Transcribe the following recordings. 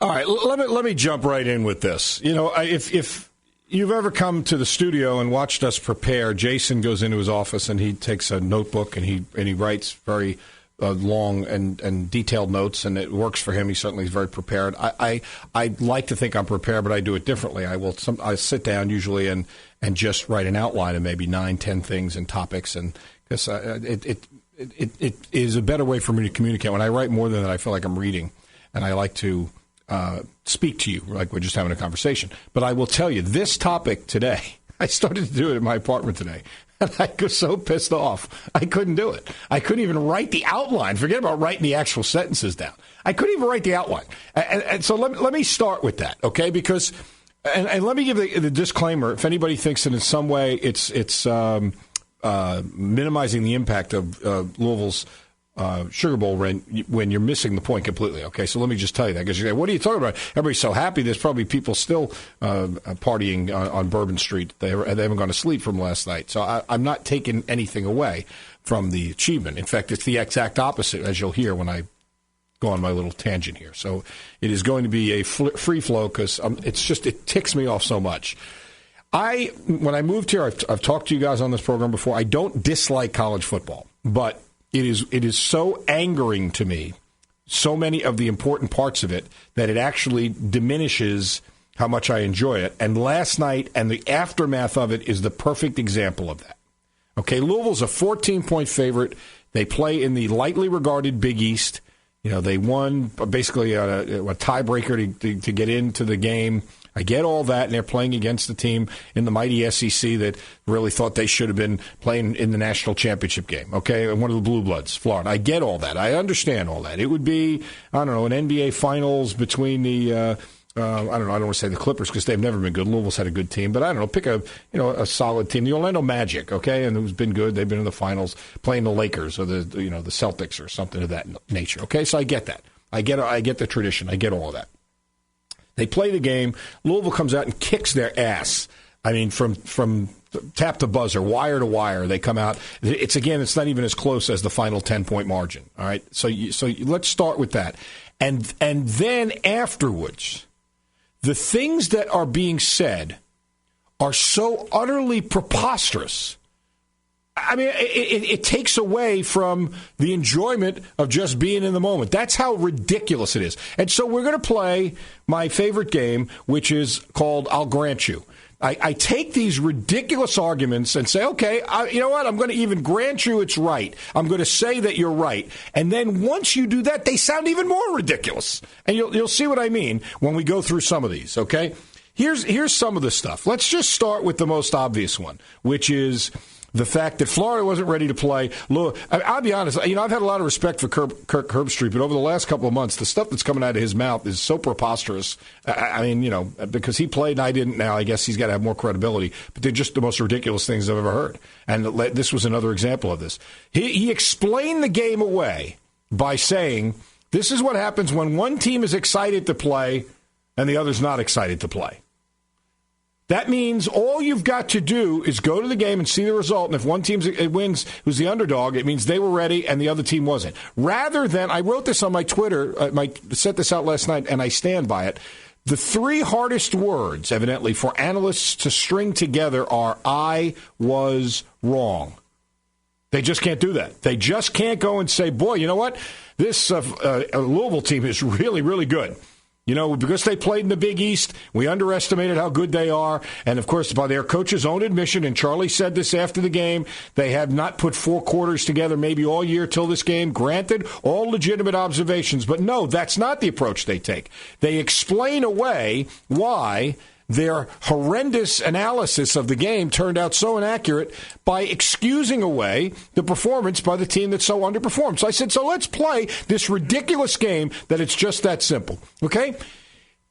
All right, let me jump right in with this. You know, if you've ever come to the studio and watched us prepare, Jason goes into his office and he takes a notebook and he writes very long and detailed notes, and it works for him. He certainly is very prepared. I like to think I'm prepared, but I do it differently. I sit down usually and just write an outline of maybe 9-10 things and topics, and because it is a better way for me to communicate. When I write more than that, I feel like I'm reading, and I like to speak to you like we're just having a conversation. But I will tell you, this topic today, I started to do it in my apartment today, and I was so pissed off. I couldn't do it. I couldn't even write the outline. Forget about writing the actual sentences down. I couldn't even write the outline. And so let me start with that, okay? Because, and let me give the disclaimer, if anybody thinks that in some way it's minimizing the impact of Louisville's Sugar Bowl when you're missing the point completely. Okay, so let me just tell you that, because you say, what are you talking about? Everybody's so happy. There's probably people still partying on Bourbon Street. They haven't gone to sleep from last night. So I'm not taking anything away from the achievement. In fact, it's the exact opposite, as you'll hear when I go on my little tangent here. So it is going to be a free flow, because it ticks me off so much. When I moved here, I've talked to you guys on this program before. I don't dislike college football, but it is so angering to me, so many of the important parts of it, that it actually diminishes how much I enjoy it. And last night and the aftermath of it is the perfect example of that. Okay, Louisville's a 14-point favorite. They play in the lightly regarded Big East. You know, they won basically a tiebreaker to get into the game. I get all that, and they're playing against the team in the mighty SEC that really thought they should have been playing in the national championship game, okay, and one of the Blue Bloods, Florida. I get all that. I understand all that. It would be, I don't know, an NBA Finals between the, I don't want to say the Clippers because they've never been good. Louisville's had a good team, but I don't know, pick a solid team. The Orlando Magic, okay, and who's been good. They've been in the finals playing the Lakers or the Celtics or something of that nature, okay? So I get that. I get the tradition. I get all of that. They play the game. Louisville comes out and kicks their ass. I mean, from tap to buzzer, wire to wire, they come out. It's not even as close as the final 10-point margin. All right, so let's start with that, and then afterwards, the things that are being said are so utterly preposterous. I mean, it takes away from the enjoyment of just being in the moment. That's how ridiculous it is. And so we're going to play my favorite game, which is called I'll Grant You. I take these ridiculous arguments and say, okay, you know what? I'm going to even grant you it's right. I'm going to say that you're right. And then once you do that, they sound even more ridiculous. And you'll see what I mean when we go through some of these, okay? Here's some of the stuff. Let's just start with the most obvious one, which is the fact that Florida wasn't ready to play. Look, I'll be honest. I've had a lot of respect for Kirk Herbstreit, but over the last couple of months, the stuff that's coming out of his mouth is so preposterous. I mean, because he played and I didn't. Now I guess he's got to have more credibility. But they're just the most ridiculous things I've ever heard. And this was another example of this. He explained the game away by saying, "This is what happens when one team is excited to play and the other's not excited to play." That means all you've got to do is go to the game and see the result. And if one team wins, who's the underdog, it means they were ready and the other team wasn't. Rather than, I wrote this on my Twitter, set this out last night, and I stand by it. The three hardest words, evidently, for analysts to string together are, I was wrong. They just can't do that. They just can't go and say, boy, you know what? This Louisville team is really, really good. Because they played in the Big East, we underestimated how good they are. And, of course, by their coach's own admission, and Charlie said this after the game, they have not put four quarters together maybe all year till this game. Granted, all legitimate observations. But, no, that's not the approach they take. They explain away why their horrendous analysis of the game turned out so inaccurate by excusing away the performance by the team that so underperformed. So I said, so let's play this ridiculous game that it's just that simple, okay?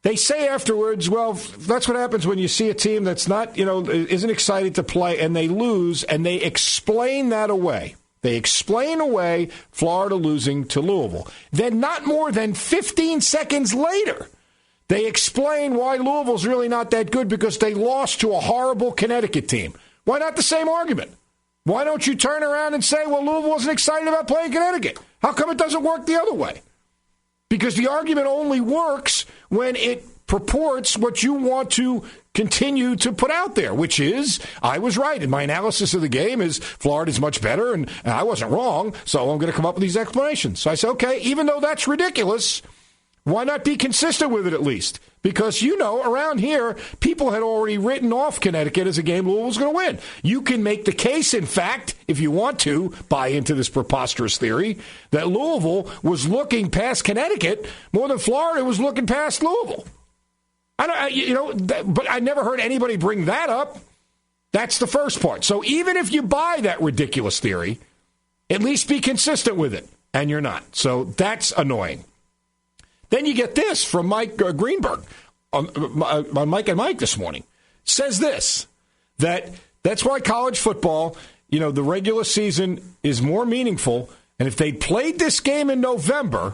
They say afterwards, well, that's what happens when you see a team that's not, isn't excited to play and they lose, and they explain that away. They explain away Florida losing to Louisville. Then not more than 15 seconds later, they explain why Louisville's really not that good because they lost to a horrible Connecticut team. Why not the same argument? Why don't you turn around and say, well, Louisville wasn't excited about playing Connecticut? How come it doesn't work the other way? Because the argument only works when it purports what you want to continue to put out there, which is, I was right. And my analysis of the game is Florida's much better, and I wasn't wrong, so I'm going to come up with these explanations. So I said, okay, even though that's ridiculous, why not be consistent with it at least? Because, around here, people had already written off Connecticut as a game Louisville was going to win. You can make the case, in fact, if you want to buy into this preposterous theory, that Louisville was looking past Connecticut more than Florida was looking past Louisville. But I never heard anybody bring that up. That's the first part. So even if you buy that ridiculous theory, at least be consistent with it. And you're not. So that's annoying. Then you get this from Mike Greenberg on Mike and Mike this morning. Says this, that's why college football, the regular season is more meaningful. And if they played this game in November,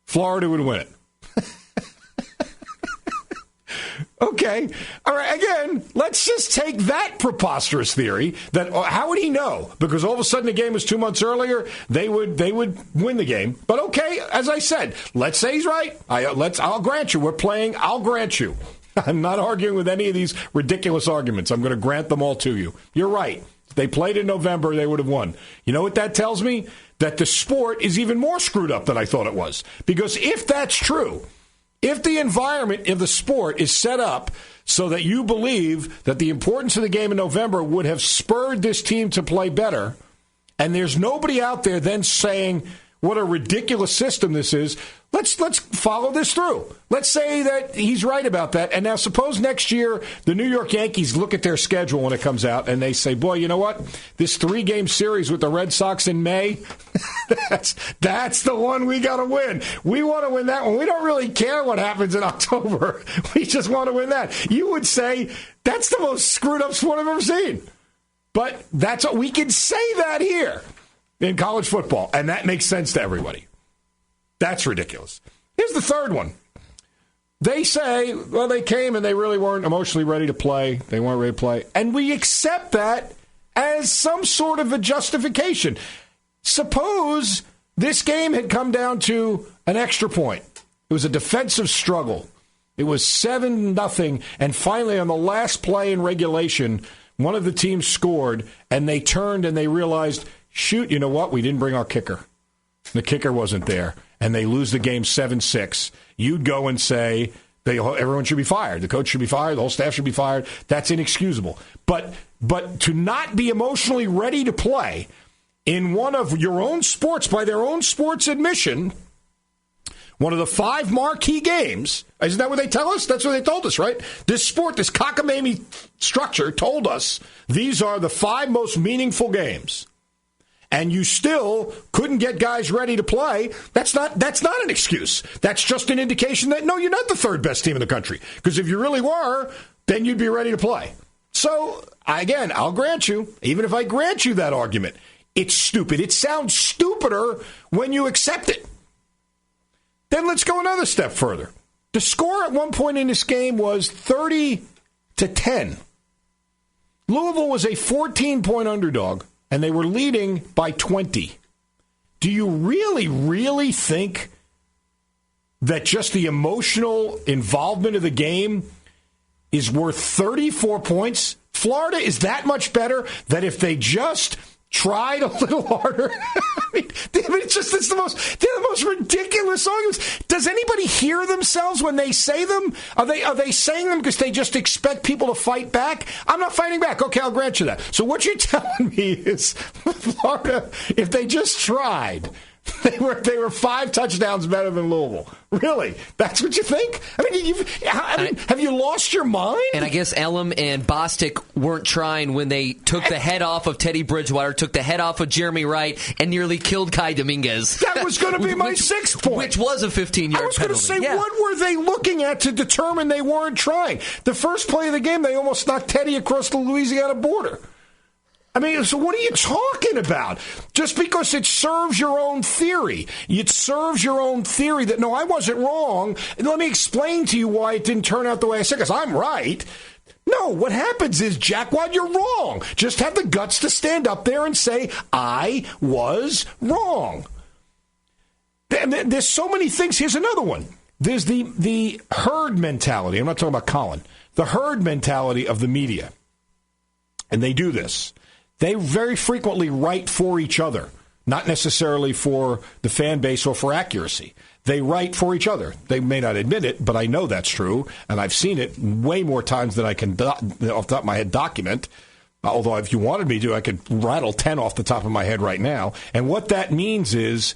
Florida would win it. Okay. All right. Again, let's just take that preposterous theory that how would he know? Because all of a sudden the game was 2 months earlier, they would win the game. But okay, as I said, let's say he's right. I'll grant you. We're playing. I'll grant you. I'm not arguing with any of these ridiculous arguments. I'm going to grant them all to you. You're right. If they played in November, they would have won. You know what that tells me? That the sport is even more screwed up than I thought it was. Because if that's true, if the environment of the sport is set up so that you believe that the importance of the game in November would have spurred this team to play better, and there's nobody out there then saying what a ridiculous system this is, let's follow this through. Let's say that he's right about that. And now suppose next year the New York Yankees look at their schedule when it comes out and they say, boy, you know what? This 3-game series with the Red Sox in May, that's the one we got to win. We want to win that one. We don't really care what happens in October. We just want to win that. You would say that's the most screwed up sport I've ever seen. But that's what we can say that here in college football, and that makes sense to everybody. That's ridiculous. Here's the third one. They say, well, they came and they really weren't emotionally ready to play. They weren't ready to play. And we accept that as some sort of a justification. Suppose this game had come down to an extra point. It was a defensive struggle. It was 7-0, and finally on the last play in regulation, one of the teams scored, and they turned and they realized, shoot, you know what? We didn't bring our kicker. The kicker wasn't there, and they lose the game 7-6. You'd go and say everyone should be fired. The coach should be fired. The whole staff should be fired. That's inexcusable. But to not be emotionally ready to play in one of your own sports, by their own sports admission, one of the 5 marquee games, isn't that what they tell us? That's what they told us, right? This sport, this cockamamie structure told us these are the 5 most meaningful games. And you still couldn't get guys ready to play, that's not an excuse. That's just an indication that, no, you're not the 3rd best team in the country. Because if you really were, then you'd be ready to play. So, again, I'll grant you, even if I grant you that argument, it's stupid. It sounds stupider when you accept it. Then let's go another step further. The score at one point in this game was 30-10. Louisville was a 14-point underdog, and they were leading by 20. Do you really, really think that just the emotional involvement of the game is worth 34 points? Florida is that much better that if they just tried a little harder. They're the most ridiculous arguments. Does anybody hear themselves when they say them? Are they saying them because they just expect people to fight back? I'm not fighting back. Okay, I'll grant you that. So what you're telling me is Florida, if they just tried, they were 5 touchdowns better than Louisville. Really? That's what you think? Have you lost your mind? And I guess Elam and Bostic weren't trying when they took the head off of Teddy Bridgewater, took the head off of Jeremy Wright, and nearly killed Kai Dominguez. That was going to be my 6th point. Which was a 15-yard penalty. I was going to say, what were they looking at to determine they weren't trying? The first play of the game, they almost knocked Teddy across the Louisiana border. So what are you talking about? Just because it serves your own theory. It serves your own theory that, no, I wasn't wrong. And let me explain to you why it didn't turn out the way I said, because I'm right. No, what happens is, Jackwad, you're wrong. Just have the guts to stand up there and say, I was wrong. There's so many things. Here's another one. There's the herd mentality. I'm not talking about Colin. The herd mentality of the media. And they do this. They very frequently write for each other, not necessarily for the fan base or for accuracy. They write for each other. They may not admit it, but I know that's true, and I've seen it way more times than I can, off the top of my head, document. Although if you wanted me to, I could rattle 10 off the top of my head right now. And what that means is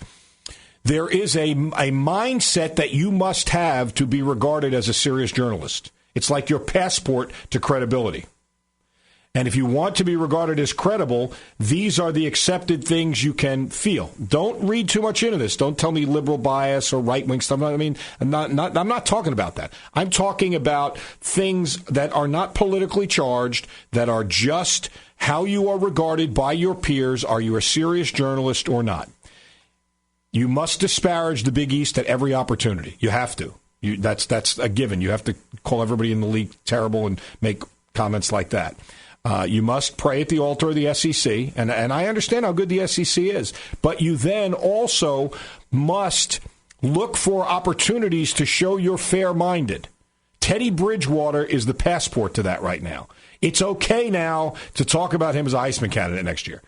there is a mindset that you must have to be regarded as a serious journalist. It's like your passport to credibility. And if you want to be regarded as credible, these are the accepted things you can feel. Don't read too much into this. Don't tell me liberal bias or right-wing stuff. I'm not talking about that. I'm talking about things that are not politically charged, that are just how you are regarded by your peers. Are you a serious journalist or not? You must disparage the Big East at every opportunity. You have to. That's a given. You have to call everybody in the league terrible and make comments like that. You must pray at the altar of the SEC, and I understand how good the SEC is, but you then also must look for opportunities to show you're fair-minded. Teddy Bridgewater is the passport to that right now. It's okay now to talk about him as a Heisman candidate next year.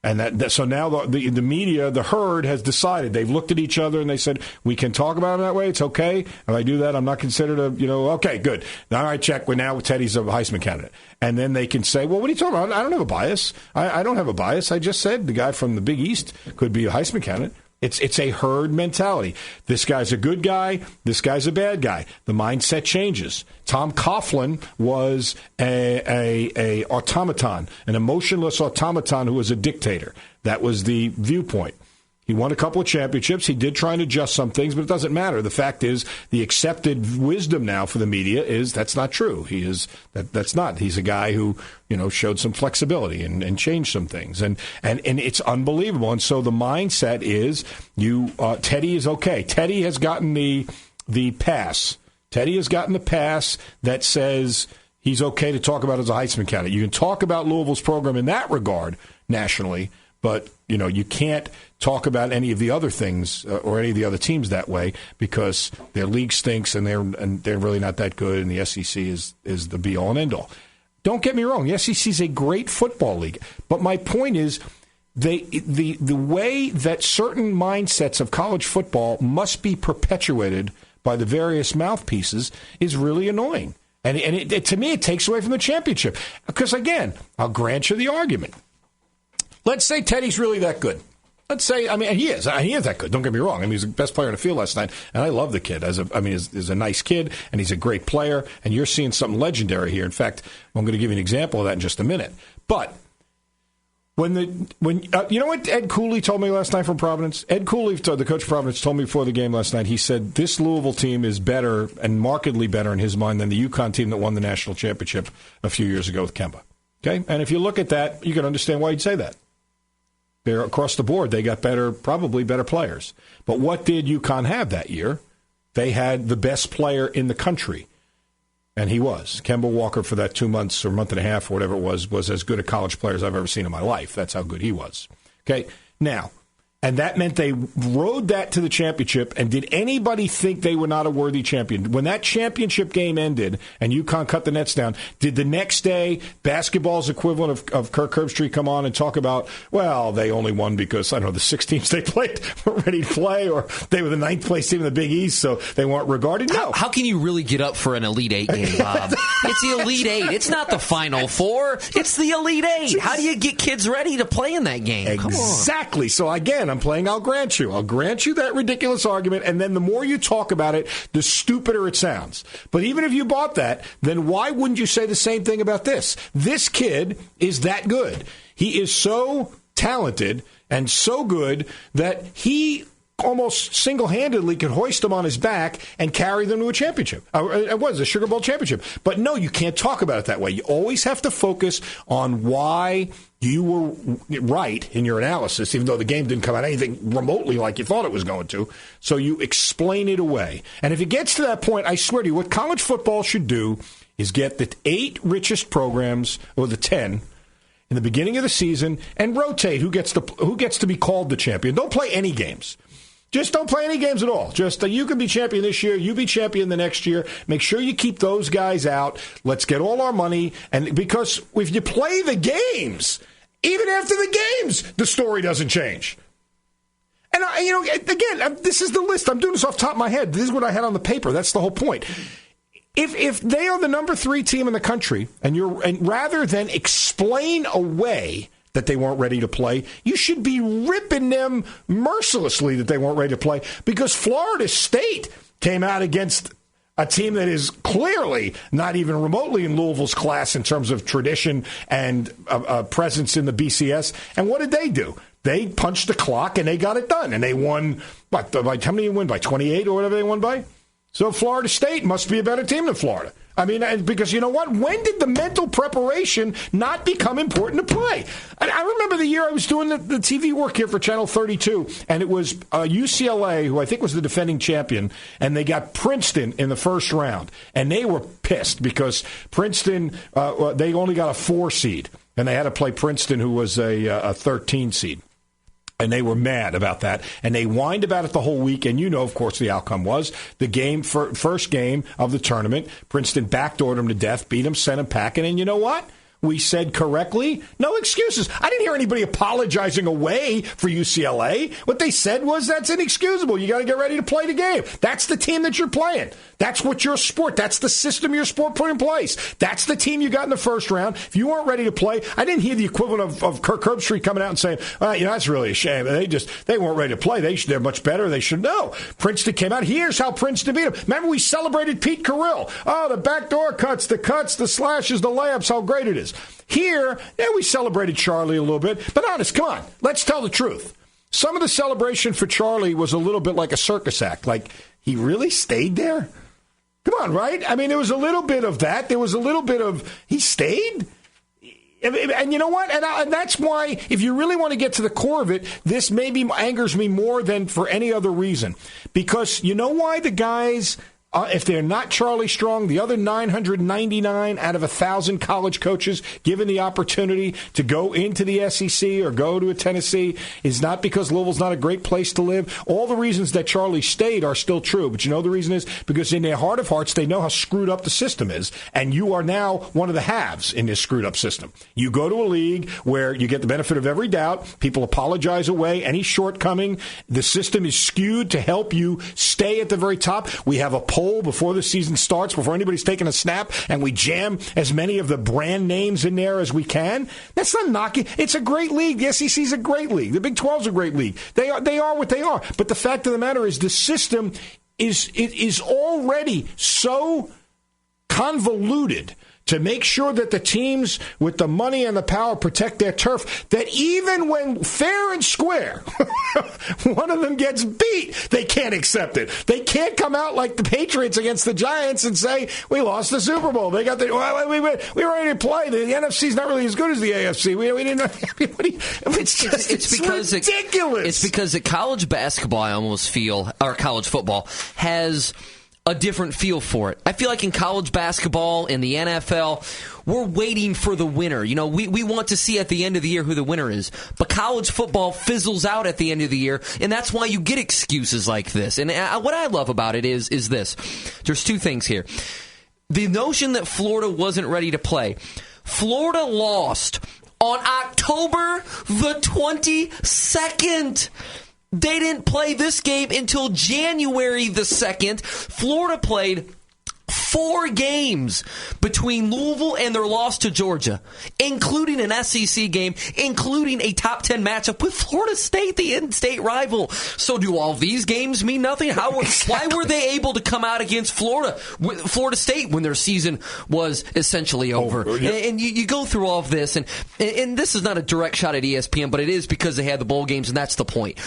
And so now the media, the herd, has decided. They've looked at each other and they said, we can talk about him that way. It's okay. If I do that, I'm not considered okay, good. All right, check. Now Teddy's a Heisman candidate. And then they can say, well, what are you talking about? I don't have a bias. I don't have a bias. I just said the guy from the Big East could be a Heisman candidate. It's a herd mentality. This guy's a good guy. This guy's a bad guy. The mindset changes. Tom Coughlin was a automaton, an emotionless automaton who was a dictator. That was the viewpoint. He won a couple of championships. He did try and adjust some things, but it doesn't matter. The fact is, the accepted wisdom now for the media is that's not true. That's not. He's a guy who, showed some flexibility and changed some things, and it's unbelievable. And so the mindset is, Teddy is okay. Teddy has gotten the pass. Teddy has gotten the pass that says he's okay to talk about as a Heisman candidate. You can talk about Louisville's program in that regard nationally, but you can't talk about any of the other things or any of the other teams that way because their league stinks and they're really not that good, and the SEC is the be all and end all. Don't get me wrong, the SEC is a great football league, but my point is the way that certain mindsets of college football must be perpetuated by the various mouthpieces is really annoying, and to me it takes away from the championship. Because again, I'll grant you the argument. Let's say Teddy's really that good. Let's say, he is. He is that good. Don't get me wrong. He's the best player in the field last night, and I love the kid. He's a nice kid, and he's a great player, and you're seeing something legendary here. In fact, I'm going to give you an example of that in just a minute. But when you know what Ed Cooley told me last night from Providence? Ed Cooley, the coach of Providence, told me before the game last night, he said this Louisville team is better and markedly better in his mind than the UConn team that won the national championship a few years ago with Kemba. Okay? And if you look at that, you can understand why he'd say that. They're across the board. They got probably better players. But what did UConn have that year? They had the best player in the country, and he was. Kemba Walker, for that 2 months or month and a half or whatever it was as good a college player as I've ever seen in my life. That's how good he was. Okay, now, and that meant they rode that to the championship, and did anybody think they were not a worthy champion? When that championship game ended and UConn cut the nets down, did the next day basketball's equivalent of Kirk Herbstreit come on and talk about, well, they only won because, I don't know, the 6 teams they played were ready to play, or they were the 9th place team in the Big East, so they weren't regarded? No. How can you really get up for an Elite Eight game, Bob? It's the Elite Eight. It's not the Final Four. It's the Elite Eight. How do you get kids ready to play in that game? Exactly. So, again, I'll grant you that ridiculous argument, and then the more you talk about it, the stupider it sounds. But even if you bought that, then why wouldn't you say the same thing about this? This kid is that good. He is so talented and so good that he almost single-handedly could hoist them on his back and carry them to a championship. It was a Sugar Bowl championship. But no, you can't talk about it that way. You always have to focus on why you were right in your analysis, even though the game didn't come out anything remotely like you thought it was going to. So you explain it away. And if it gets to that point, I swear to you, what college football should do is get the 8 richest programs, or the 10, in the beginning of the season, and rotate who gets to be called the champion. Don't play any games. Just don't play any games at all. Just you can be champion this year, you be champion the next year. Make sure you keep those guys out. Let's get all our money. And because if you play the games, even after the games, the story doesn't change. And, again, this is the list. I'm doing this off the top of my head. This is what I had on the paper. That's the whole point. If they are the number 3 team in the country, and rather than explain away that they weren't ready to play, you should be ripping them mercilessly that they weren't ready to play, because Florida State came out against a team that is clearly not even remotely in Louisville's class in terms of tradition and presence in the BCS. And what did they do? They punched the clock and they got it done. And they won, by how many did you win? By 28 or whatever they won by? So Florida State must be a better team than Florida. I mean, because you know what? When did the mental preparation not become important to play? I remember the year I was doing the TV work here for Channel 32, and it was UCLA, who I think was the defending champion, and they got Princeton in the first round. And they were pissed because Princeton, they only got a 4 seed, and they had to play Princeton, who was a 13 seed. And they were mad about that, and they whined about it the whole week. And of course, the outcome was the first game of the tournament. Princeton backdoored them to death, beat them, sent them packing. And you know what? We said correctly, no excuses. I didn't hear anybody apologizing away for UCLA. What they said was that's inexcusable. You got to get ready to play the game. That's the team that you're playing. That's what your sport, that's the system your sport put in place. That's the team you got in the first round. If you weren't ready to play, I didn't hear the equivalent of Kirk Herbstreit coming out and saying, that's really a shame. They weren't ready to play. They're much better. They should know. Princeton came out. Here's how Princeton beat them. Remember, we celebrated Pete Carrill. Oh, the backdoor cuts, the slashes, the layups, how great it is. Here, we celebrated Charlie a little bit. But honest, come on, let's tell the truth. Some of the celebration for Charlie was a little bit like a circus act. Like, he really stayed there? Come on, right? I mean, there was a little bit of that. There was a little bit of, he stayed? And you know what? And that's why, if you really want to get to the core of it, this maybe angers me more than for any other reason. Because you know why the guys, if they're not Charlie Strong, the other 999 out of 1,000 college coaches given the opportunity to go into the SEC or go to a Tennessee is not because Louisville's not a great place to live. All the reasons that Charlie stayed are still true. But you know the reason is because in their heart of hearts, they know how screwed up the system is. And you are now one of the haves in this screwed up system. You go to a league where you get the benefit of every doubt. People apologize away any shortcoming. The system is skewed to help you stay at the very top. We have a poll before the season starts, before anybody's taking a snap, and we jam as many of the brand names in there as we can. That's not knocking. It's a great league. The SEC is a great league. The Big 12 is a great league. They are what they are. But the fact of the matter is the system is already so convoluted to make sure that the teams with the money and the power protect their turf, that even when fair and square, one of them gets beat, they can't accept it. They can't come out like the Patriots against the Giants and say, we lost the Super Bowl. They got we were ready to play. The NFC's not really as good as the AFC. We didn't know. It's ridiculous. It's because at college basketball, I almost feel, or college football, has a different feel for it. I feel like in college basketball, in the NFL, we're waiting for the winner. We want to see at the end of the year who the winner is. But college football fizzles out at the end of the year, and that's why you get excuses like this. And what I love about it is this. There's two things here. The notion that Florida wasn't ready to play. Florida lost on October the 22nd. They didn't play this game until January the 2nd. Florida played 4 games between Louisville and their loss to Georgia, including an SEC game, including a top 10 matchup with Florida State, the in-state rival. So do all these games mean nothing? Why were they able to come out against Florida State when their season was essentially over? Yeah. And you go through all of this, and this is not a direct shot at ESPN, but it is because they had the bowl games, and that's the point.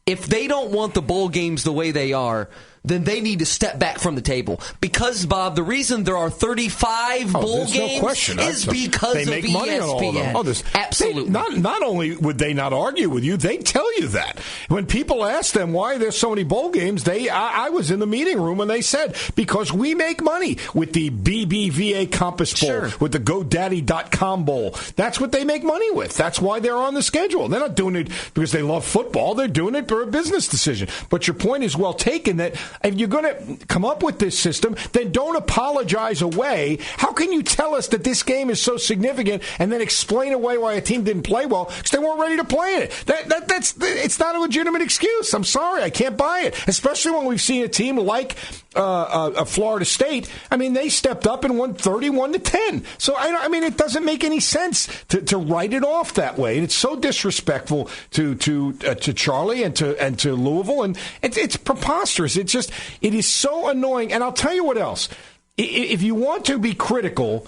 If they don't want the bowl games the way they are, then they need to step back from the table. Because, Bob, the reason there are 35 bowl games is because they make of money ESPN. on all of them. Absolutely. Not only would they not argue with you, they tell you that. When people ask them why there's so many bowl games, I was in the meeting room when they said, because we make money with the BBVA Compass Bowl, with the GoDaddy.com Bowl. That's what they make money with. That's why they're on the schedule. They're not doing it because they love football. They're doing it for a business decision. But your point is well taken that if you're going to come up with this system, then don't apologize away. How can you tell us that this game is so significant and then explain away why a team didn't play well because they weren't ready to play it? It's not a legitimate excuse. I'm sorry. I can't buy it, especially when we've seen a team like Florida State. I mean, they stepped up and won 31-10. So, I mean, it doesn't make any sense to write it off that way. And it's so disrespectful to Charlie and to Louisville. And it's preposterous. It is so annoying. And I'll tell you what else. If you want to be critical,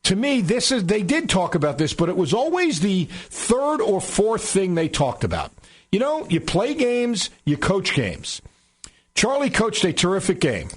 to me, they did talk about this, but it was always the third or fourth thing they talked about. You know, you play games, you coach games. Charlie coached a terrific game.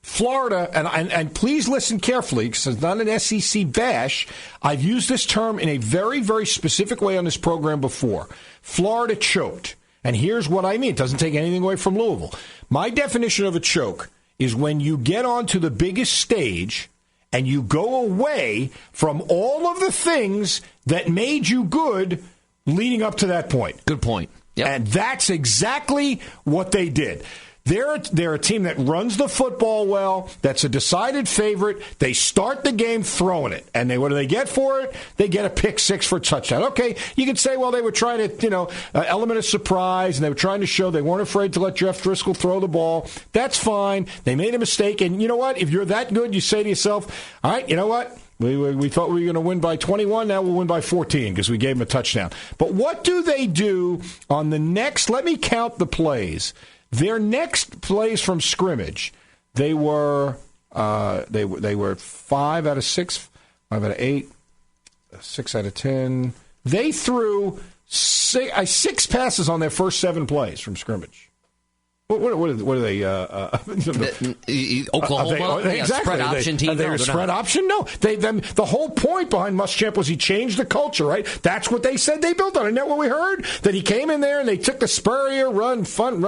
Florida, and please listen carefully, because it's not an SEC bash. I've used this term in a very, very specific way on this program before. Florida choked. And here's what I mean. It doesn't take anything away from Louisville. My definition of a choke is when you get onto the biggest stage and you go away from all of the things that made you good leading up to that point. Good point. Yep. And that's exactly what they did. They're a team that runs the football well. That's a decided favorite. They start the game throwing it. And what do they get for it? They get a pick six for a touchdown. Okay, you could say, well, they were trying to, element of surprise, and they were trying to show they weren't afraid to let Jeff Driscoll throw the ball. That's fine. They made a mistake. And you know what? If you're that good, you say to yourself, all right, you know what? We thought we were going to win by 21. Now we'll win by 14 because we gave them a touchdown. But what do they do on the next? Let me count the plays. Their next plays from scrimmage, they were 5 out of 6, 5 out of 8, 6 out of 10. They threw six passes on their first 7 plays from scrimmage. What are they? Oklahoma, exactly. Spread option team. They're a spread option. No, the whole point behind Muschamp was he changed the culture. Right? That's what they said they built on. Isn't that what we heard? That he came in there and they took the Spurrier run and fun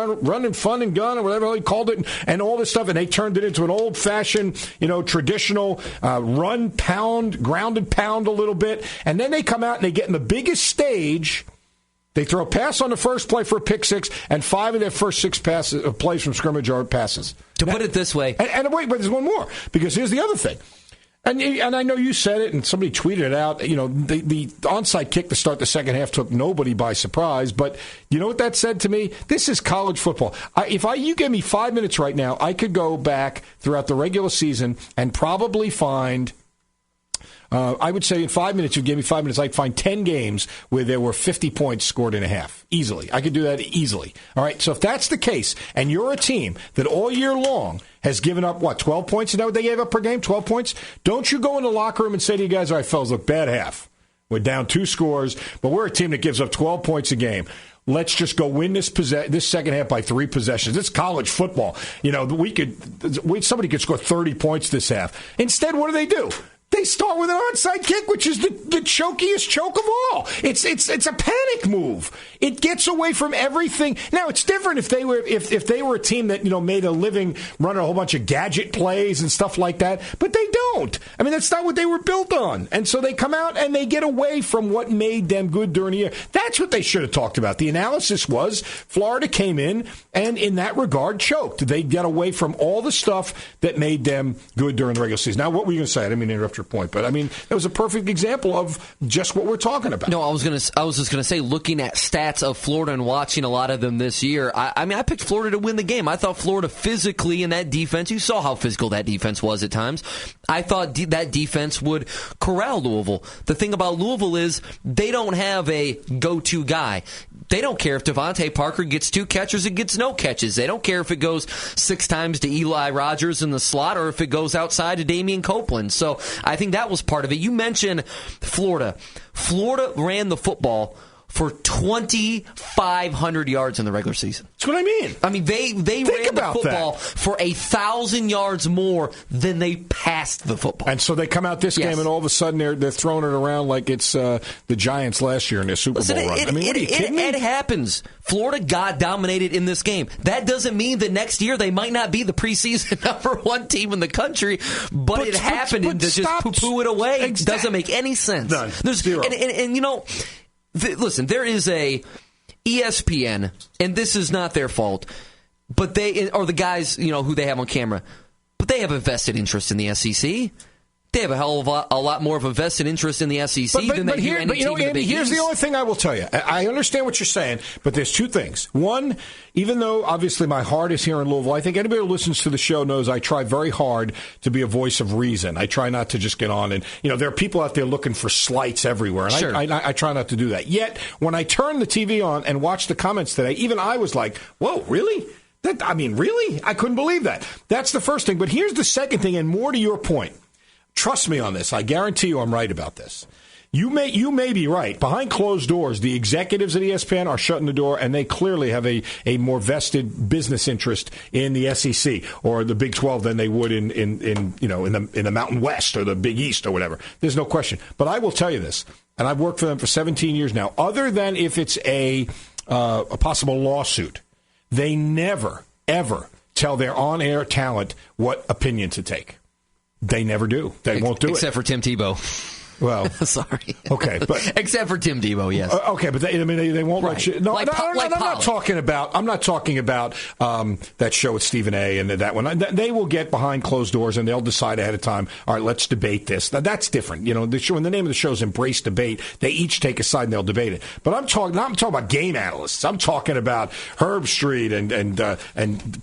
and gun or whatever he called it, and all this stuff, and they turned it into an old fashioned, traditional run pound, grounded pound a little bit, and then they come out and they get in the biggest stage. They throw a pass on the first play for a pick six, and 5 of their first 6 plays from scrimmage are passes. To put it this way. And wait, but there's one more, because here's the other thing. And I know you said it, and somebody tweeted it out. The onside kick to start the second half took nobody by surprise. But you know what that said to me? This is college football. You gave me 5 minutes right now, I could go back throughout the regular season and probably find... I would say in 5 minutes, you give me 5 minutes, I'd find 10 games where there were 50 points scored in a half. Easily. I could do that easily. All right, so if that's the case, and you're a team that all year long has given up, 12 points? Is that what they gave up per game, 12 points? Don't you go in the locker room and say to you guys, all right, fellas, look, bad half. We're down 2 scores, but we're a team that gives up 12 points a game. Let's just go win this second half by 3 possessions. It's college football. Somebody could score 30 points this half. Instead, what do? They start with an onside kick, which is the chokiest choke of all. It's a panic move. It gets away from everything. Now it's different if they were a team that made a living running a whole bunch of gadget plays and stuff like that. But they don't. I mean, that's not what they were built on. And so they come out and they get away from what made them good during the year. That's what they should have talked about. The analysis was Florida came in and in that regard choked. They got away from all the stuff that made them good during the regular season. Now, what were you going to say? I didn't mean to interrupt your point, but I mean, that was a perfect example of just what we're talking about. No, I was just going to say, looking at stats of Florida and watching a lot of them this year, I picked Florida to win the game. I thought Florida physically in that defense, you saw how physical that defense was at times. I thought that defense would corral Louisville. The thing about Louisville is they don't have a go-to guy. They don't care if Devontae Parker gets 2 catches or gets no catches. They don't care if it goes 6 times to Eli Rogers in the slot or if it goes outside to Damian Copeland. So I think that was part of it. You mentioned Florida. Florida ran the football for 2,500 yards in the regular season. That's what I mean. I mean, they ran the football for 1,000 yards more than they passed the football. And so they come out this game, and all of a sudden they're throwing it around like it's the Giants last year in their Super Bowl run. What are you kidding me? It happens. Florida got dominated in this game. That doesn't mean that next year they might not be the preseason number one team in the country, but it happened, and to just poo-poo it away doesn't make any sense. None. There's Zero. And you know, listen, there is a ESPN, and this is not their fault, but they are the guys, you know, who they have on camera, but they have a vested interest in the SEC. They have a hell of a lot more of a vested interest in the SEC than they do any team in the Big East. Here's the only thing I will tell you. I understand what you're saying, but there's two things. One, even though obviously my heart is here in Louisville, I think anybody who listens to the show knows I try very hard to be a voice of reason. I try not to just get on and, you know, there are people out there looking for slights everywhere, and sure. I try not to do that. Yet, when I turned the TV on and watched the comments today, even I was like, whoa, really? Really? I couldn't believe that. That's the first thing. But here's the second thing, and more to your point. Trust me on this. I guarantee you I'm right about this. You may be right. Behind closed doors, the executives at ESPN are shutting the door, and they clearly have a more vested business interest in the SEC or the Big 12 than they would in the Mountain West or the Big East or whatever. There's no question. But I will tell you this, and I've worked for them for 17 years now. Other than if it's a possible lawsuit, they never ever tell their on-air talent what opinion to take. They never do. They won't do it. Except for Tim Tebow. Well, sorry. Okay, but except for Tim Tebow, yes. Okay, but they won't let you. No, I'm not talking about that show with Stephen A. and that one. They will get behind closed doors and they'll decide ahead of time. All right, let's debate this. That's different. You know, the show, when the name of the show is Embrace Debate, they each take a side and they'll debate it. But I'm talking about game analysts. I'm talking about Herb Street and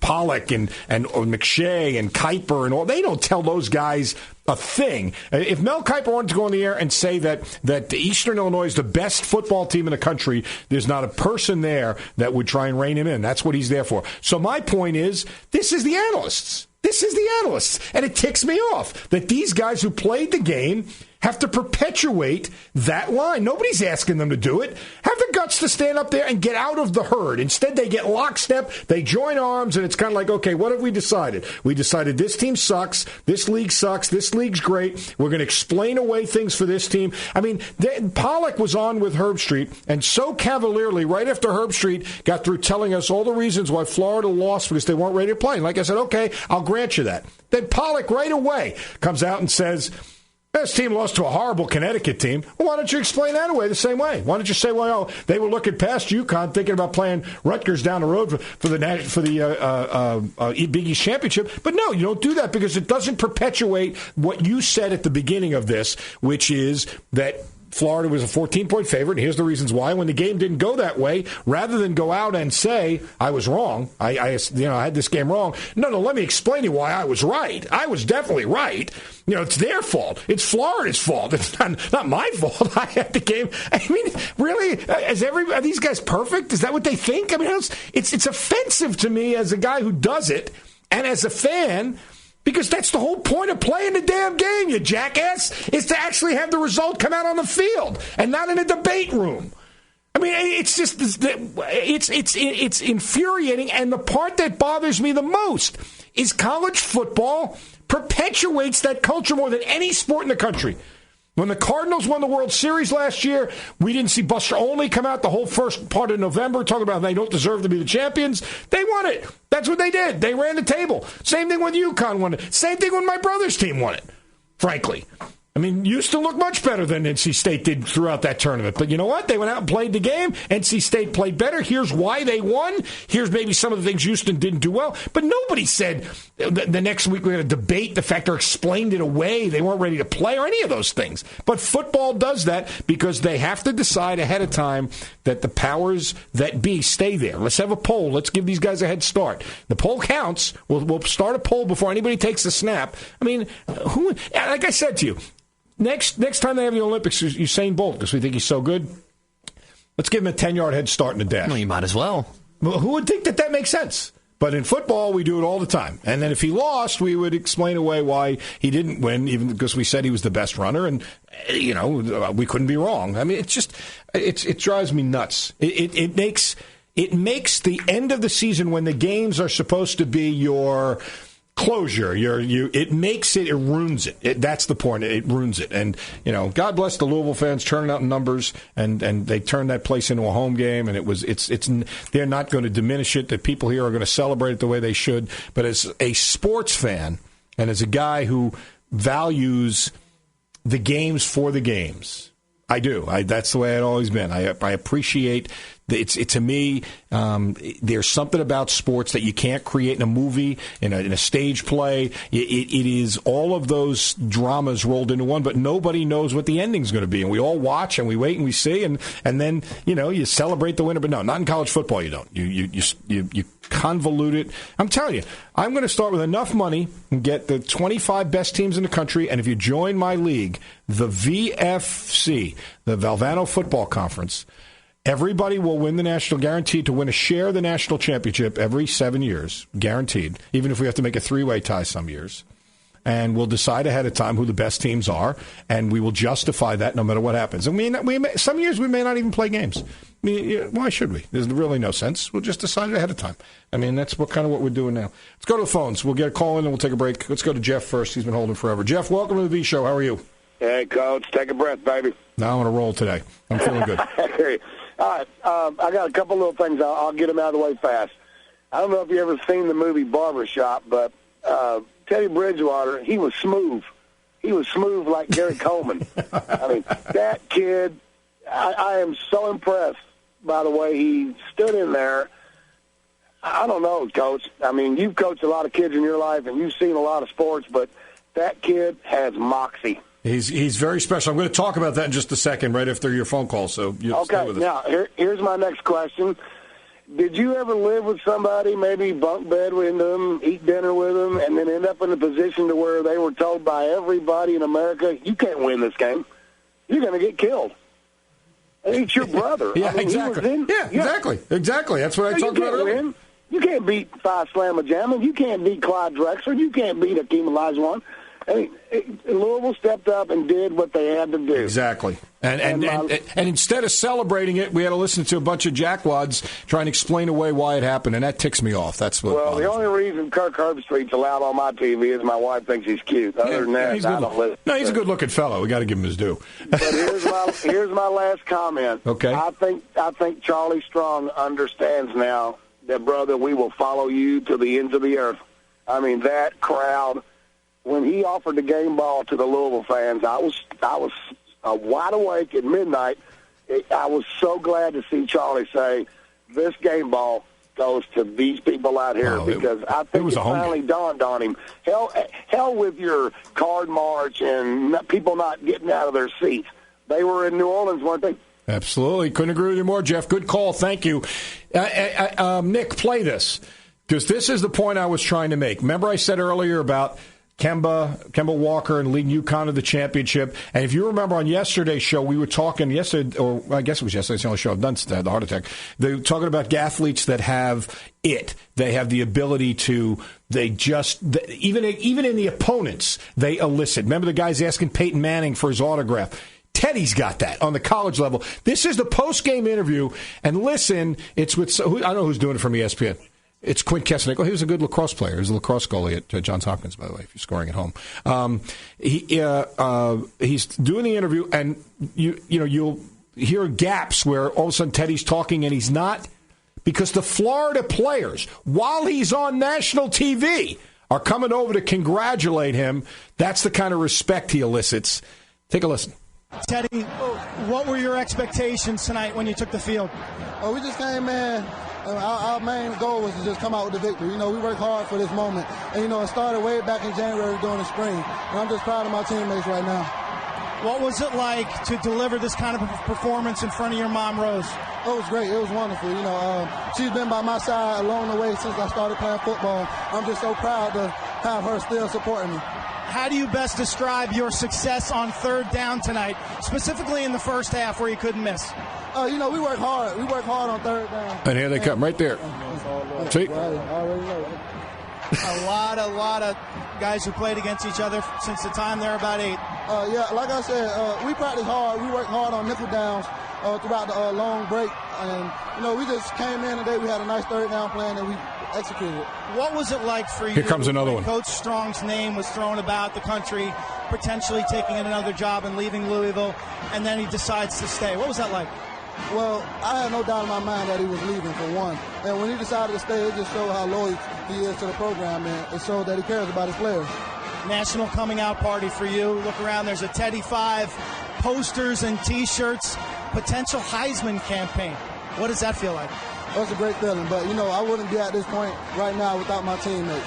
Pollack and McShay and Kuiper and all. They don't tell those guys a thing. If Mel Kiper wanted to go on the air and say that Eastern Illinois is the best football team in the country, there's not a person there that would try and rein him in. That's what he's there for. So my point is, this is the analysts. This is the analysts. And it ticks me off that these guys who played the game have to perpetuate that line. Nobody's asking them to do it. Have the guts to stand up there and get out of the herd. Instead, they get lockstep, they join arms, and it's kind of like, okay, what have we decided? We decided this team sucks, this league's great, we're going to explain away things for this team. I mean, Pollack was on with Herb Street, and so cavalierly, right after Herb Street got through telling us all the reasons why Florida lost because they weren't ready to play. And like I said, okay, I'll grant you that. Then Pollack right away comes out and says, this team lost to a horrible Connecticut team. Well, why don't you explain that away the same way? Why don't you say, well, they were looking past UConn, thinking about playing Rutgers down the road for the Big East Championship? But no, you don't do that because it doesn't perpetuate what you said at the beginning of this, which is that Florida was a 14-point favorite. Here's the reasons why. When the game didn't go that way, rather than go out and say, I was wrong, I had this game wrong. No, let me explain to you why I was right. I was definitely right. You know, it's their fault. It's Florida's fault. It's not my fault. I had the game. I mean, really, are these guys perfect? Is that what they think? I mean, it's offensive to me as a guy who does it and as a fan. Because that's the whole point of playing the damn game, you jackass, is to actually have the result come out on the field and not in a debate room. I mean, it's just it's infuriating. And the part that bothers me the most is college football perpetuates that culture more than any sport in the country. When the Cardinals won the World Series last year, we didn't see Buster Olney come out the whole first part of November talking about they don't deserve to be the champions. They won it. That's what they did. They ran the table. Same thing when UConn won it. Same thing when my brother's team won it, frankly. I mean, Houston looked much better than NC State did throughout that tournament. But you know what? They went out and played the game. NC State played better. Here's why they won. Here's maybe some of the things Houston didn't do well. But nobody said the next week we're going to debate the fact or explained it away. They weren't ready to play or any of those things. But football does that because they have to decide ahead of time that the powers that be stay there. Let's have a poll. Let's give these guys a head start. The poll counts. We'll start a poll before anybody takes a snap. I mean, like I said to you, Next time they have the Olympics, Usain Bolt, because we think he's so good, let's give him a 10-yard head start in the dash. Well, you might as well. Who would think that makes sense? But in football, we do it all the time. And then if he lost, we would explain away why he didn't win, even because we said he was the best runner. And, we couldn't be wrong. I mean, it drives me nuts. It makes the end of the season, when the games are supposed to be your closure, it ruins it. That's the point. It ruins it. And, God bless the Louisville fans turning out in numbers, and they turned that place into a home game, and they're not going to diminish it. The people here are going to celebrate it the way they should. But as a sports fan, and as a guy who values the games for the games, I do. That's the way it's always been. I appreciate to me, there's something about sports that you can't create in a movie, in a stage play. It is all of those dramas rolled into one, but nobody knows what the ending's going to be. And we all watch and we wait and we see, and then, you celebrate the winner. But no, not in college football, you don't. You convolute it. I'm telling you, I'm going to start with enough money and get the 25 best teams in the country. And if you join my league, the VFC, the Valvano Football Conference, everybody will win the national, guaranteed to win a share of the national championship every 7 years, guaranteed, even if we have to make a three-way tie some years. And we'll decide ahead of time who the best teams are, and we will justify that no matter what happens. And some years we may not even play games. Why should we? There's really no sense. We'll just decide it ahead of time. I mean, that's what we're doing now. Let's go to the phones. We'll get a call in and we'll take a break. Let's go to Jeff first. He's been holding forever. Jeff, welcome to the V Show. How are you? Hey, Coach. Take a breath, baby. Now I'm on a roll today. I'm feeling good. All right, I got a couple little things. I'll get them out of the way fast. I don't know if you ever seen the movie Barbershop, but Teddy Bridgewater, he was smooth. He was smooth like Gary Coleman. I mean, that kid, I am so impressed by the way he stood in there. I don't know, Coach. I mean, you've coached a lot of kids in your life, and you've seen a lot of sports, but that kid has moxie. He's very special. I'm going to talk about that in just a second, right after your phone call. So stay with us. Now, here's my next question. Did you ever live with somebody, maybe bunk bed with them, eat dinner with them, and then end up in a position to where they were told by everybody in America, you can't win this game. You're going to get killed. It's your brother. Exactly. Exactly. That's what I talked about earlier. You can't beat Phi Slamma Jamma. You can't beat Clyde Drexler. You can't beat Akeem Olajuwon. I mean, Louisville stepped up and did what they had to do. Exactly. And instead of celebrating it, we had to listen to a bunch of jackwads trying to explain away why it happened, and that ticks me off. That's what. Well, the only reason Kirk Herbstreit's allowed on my TV is my wife thinks he's cute. Other than that, I don't listen. No, he's a good-looking fellow. We got to give him his due. But here's my last comment. Okay. I think Charlie Strong understands now that, brother, we will follow you to the ends of the earth. I mean, that crowd. When he offered the game ball to the Louisville fans, I was wide awake at midnight. I was so glad to see Charlie say, this game ball goes to these people out here, because I think it finally dawned on him. Hell with your card march and people not getting out of their seats. They were in New Orleans, weren't they? Absolutely. Couldn't agree with you more, Jeff. Good call. Thank you. Nick, play this, because this is the point I was trying to make. Remember I said earlier about Kemba Walker and leading UConn to the championship. And if you remember on yesterday's show, we were talking yesterday, or I guess it was yesterday, it's the only show I've done since I had the heart attack. They were talking about athletes that have it. They have the ability to, even in the opponents, they elicit. Remember the guys asking Peyton Manning for his autograph? Teddy's got that on the college level. This is the post-game interview. And listen, it's with, I don't know who's doing it from ESPN. It's Quint Kesnick. He was a good lacrosse player. He was a lacrosse goalie at Johns Hopkins, by the way, if you're scoring at home. He's doing the interview, and you'll hear gaps where all of a sudden Teddy's talking and he's not, because the Florida players, while he's on national TV, are coming over to congratulate him. That's the kind of respect he elicits. Take a listen. Teddy, what were your expectations tonight when you took the field? We just came in. Our main goal was to just come out with the victory. We worked hard for this moment. And, it started way back in January during the spring. And I'm just proud of my teammates right now. What was it like to deliver this kind of performance in front of your mom, Rose? It was great. It was wonderful. She's been by my side along the way since I started playing football. I'm just so proud to have her still supporting me. How do you best describe your success on third down tonight, specifically in the first half where you couldn't miss? We work hard. We work hard on third down. And here they come right there. See? Well, I already know. A lot of guys who played against each other since the time they're about 8. Yeah, like I said, we practice hard. We work hard on nickel downs throughout the long break. And, we just came in today. We had a nice third down plan, and we executed it. What was it like for you? Here comes another one. Coach Strong's name was thrown about the country, potentially taking another job and leaving Louisville, and then he decides to stay. What was that like? Well, I had no doubt in my mind that he was leaving, for one. And when he decided to stay, it just showed how loyal he is to the program, and it showed that he cares about his players. National coming out party for you. Look around. There's a Teddy 5, posters and T-shirts, potential Heisman campaign. What does that feel like? That's a great feeling, but, I wouldn't be at this point right now without my teammates.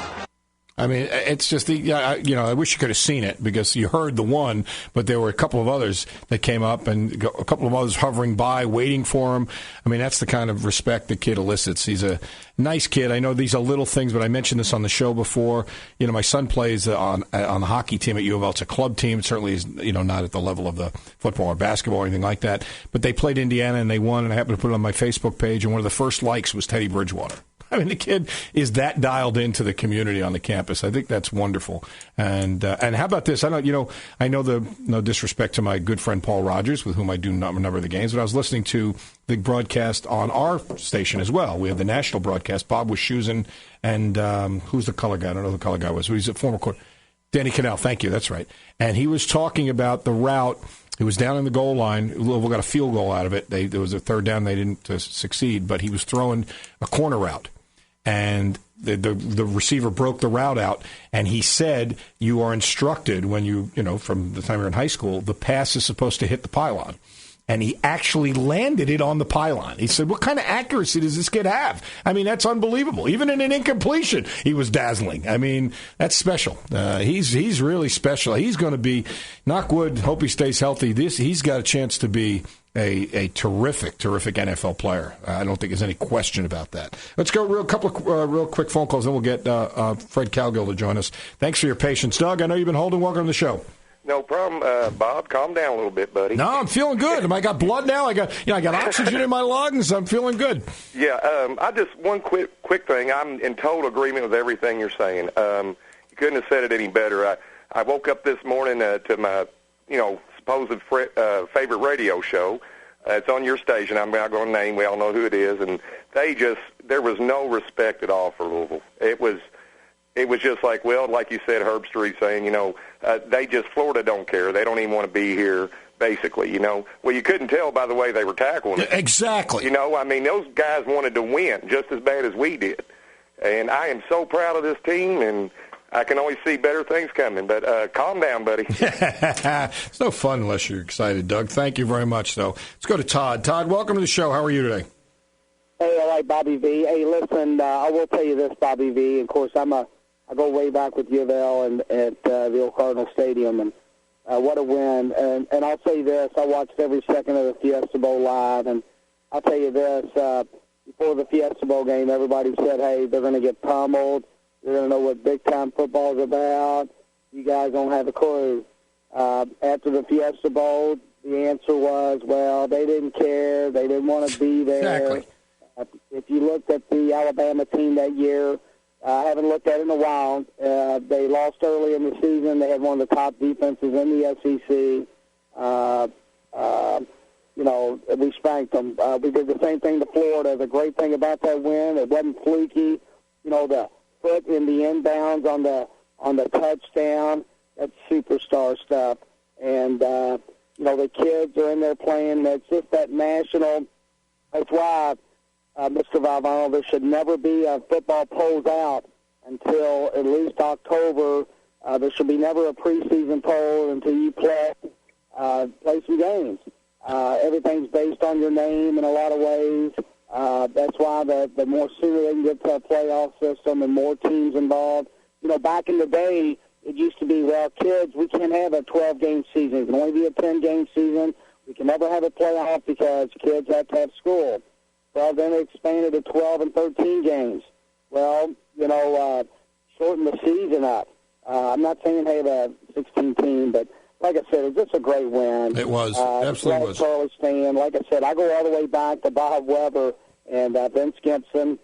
I mean, it's just I wish you could have seen it because you heard the one, but there were a couple of others that came up and a couple of others hovering by, waiting for him. I mean, that's the kind of respect the kid elicits. He's a nice kid. I know these are little things, but I mentioned this on the show before. My son plays on the hockey team at U of L. It's a club team. It certainly is, not at the level of the football or basketball or anything like that. But they played Indiana and they won, and I happened to put it on my Facebook page, and one of the first likes was Teddy Bridgewater. I mean, the kid is that dialed into the community on the campus. I think that's wonderful. And how about this? I know no disrespect to my good friend Paul Rogers, with whom I do not remember the games, but I was listening to the broadcast on our station as well. We have the national broadcast. Bob was choosing, and who's the color guy? I don't know who the color guy was. He's a former court. Danny Cannell. Thank you. That's right. And he was talking about the route. He was down in the goal line. Louisville got a field goal out of it. There was a third down. They didn't succeed, but he was throwing a corner route. And the receiver broke the route out, and he said, you are instructed when from the time you're in high school, the pass is supposed to hit the pylon. And he actually landed it on the pylon. He said, what kind of accuracy does this kid have? I mean, that's unbelievable. Even in an incompletion, he was dazzling. I mean, that's special. He's really special. He's going to be, knock wood, hope he stays healthy. He's got a chance to be a terrific NFL player. I don't think there's any question about that. Let's go couple of real quick phone calls, then we'll get Fred Cowgill to join us. Thanks for your patience. Doug, I know you've been holding. Welcome to the show. No problem, Bob. Calm down a little bit, buddy. No, I'm feeling good. I got blood now. I got oxygen in my lungs. I'm feeling good. Yeah. I just one quick thing. I'm in total agreement with everything you're saying. You couldn't have said it any better. I woke up this morning to my supposed favorite radio show. It's on your station. I'm not going to name. We all know who it is, and there was no respect at all for Louisville. It was just like, well, like you said, Herb Street saying, Florida don't care. They don't even want to be here, basically, Well, you couldn't tell by the way they were tackling it. Exactly. Those guys wanted to win just as bad as we did. And I am so proud of this team, and I can always see better things coming. But calm down, buddy. It's no fun unless you're excited, Doug. Thank you very much, though. Let's go to Todd. Todd, welcome to the show. How are you today? Hey, all right, Bobby V. Hey, listen, I will tell you this, Bobby V. Of course, I go way back with U of L and at the old Cardinal Stadium, and what a win. And I'll say this, I watched every second of the Fiesta Bowl live, and I'll tell you this, before the Fiesta Bowl game, everybody said, hey, they're going to get pummeled. They're going to know what big-time football is about. You guys don't have a clue. After the Fiesta Bowl, the answer was, well, they didn't care. They didn't want to be there. Exactly. If you looked at the Alabama team that year, I haven't looked at it in a while. They lost early in the season. They had one of the top defenses in the SEC. We spanked them. We did the same thing to Florida. The great thing about that win, it wasn't fluky. The foot in the inbounds on the touchdown, that's superstar stuff. And, the kids are in there playing. That's just that national. That's why, Mr. Valvano, there should never be a football polls out until at least October. There should be never a preseason poll until you play some games. Everything's based on your name in a lot of ways. That's why the more sooner they can get to a playoff system and more teams involved. Back in the day, it used to be, well, kids, we can't have a 12-game season. It can only be a 10-game season. We can never have a playoff because kids have to have school. Well, then it expanded to 12 and 13 games. Well, shorten the season up. I'm not saying have a 16 team, but like I said, it was just a great win. It was. Absolutely was. Charlie Stan. Like I said, I go all the way back to Bob Weber and Vince Gibson.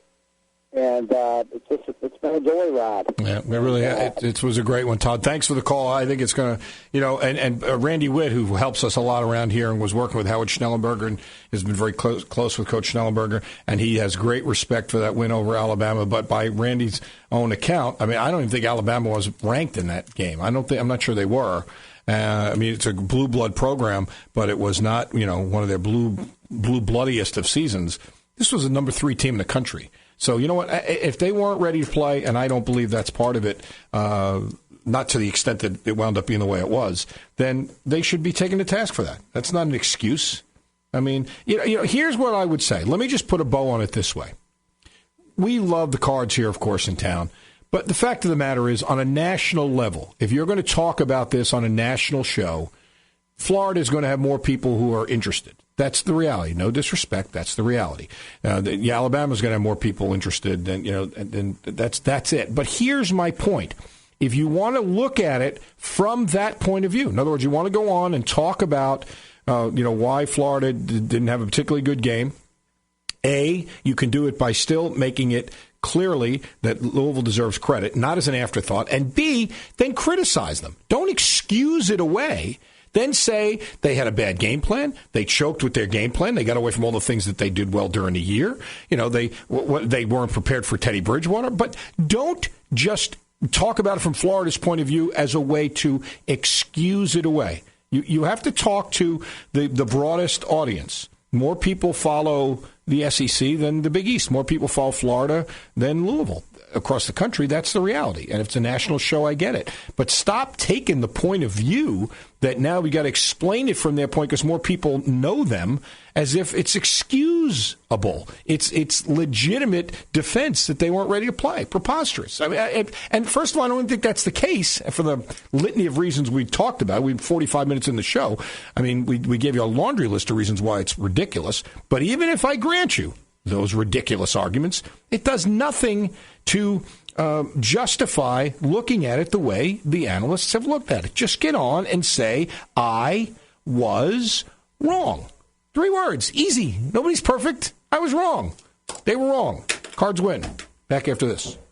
And it's been a joyride. Yeah, it really it was a great one, Todd. Thanks for the call. I think it's going to, and Randy Witt, who helps us a lot around here and was working with Howard Schnellenberger and has been very close with Coach Schnellenberger, and he has great respect for that win over Alabama. But by Randy's own account, I mean, I don't even think Alabama was ranked in that game. I'm not sure they were. I mean, it's a blue blood program, but it was not, one of their blue bloodiest of seasons. This was a number 3 team in the country. So, you know what, if they weren't ready to play, and I don't believe that's part of it, not to the extent that it wound up being the way it was, then they should be taken to task for that. That's not an excuse. I mean, here's what I would say. Let me just put a bow on it this way. We love the Cards here, of course, in town. But the fact of the matter is, on a national level, if you're going to talk about this on a national show, Florida is going to have more people who are interested. That's the reality. No disrespect. That's the reality. Alabama's going to have more people interested, and that's it. But here's my point. If you want to look at it from that point of view, in other words, you want to go on and talk about, why Florida didn't have a particularly good game. A, you can do it by still making it clearly that Louisville deserves credit, not as an afterthought. And B, then criticize them. Don't excuse it away. Then say they had a bad game plan. They choked with their game plan. They got away from all the things that they did well during the year. They weren't prepared for Teddy Bridgewater. But don't just talk about it from Florida's point of view as a way to excuse it away. You have to talk to the broadest audience. More people follow the SEC than the Big East. More people follow Florida than Louisville. Across the country, that's the reality. And if it's a national show, I get it. But stop taking the point of view that now we got to explain it from their point because more people know them as if it's excusable. It's legitimate defense that they weren't ready to play. Preposterous. I mean, and first of all, I don't even think that's the case for the litany of reasons we talked about. We had 45 minutes in the show. I mean, we gave you a laundry list of reasons why it's ridiculous. But even if I grant you those ridiculous arguments, it does nothing to justify looking at it the way the analysts have looked at it. Just get on and say, I was wrong. 3 words. Easy. Nobody's perfect. I was wrong. They were wrong. Cards win. Back after this.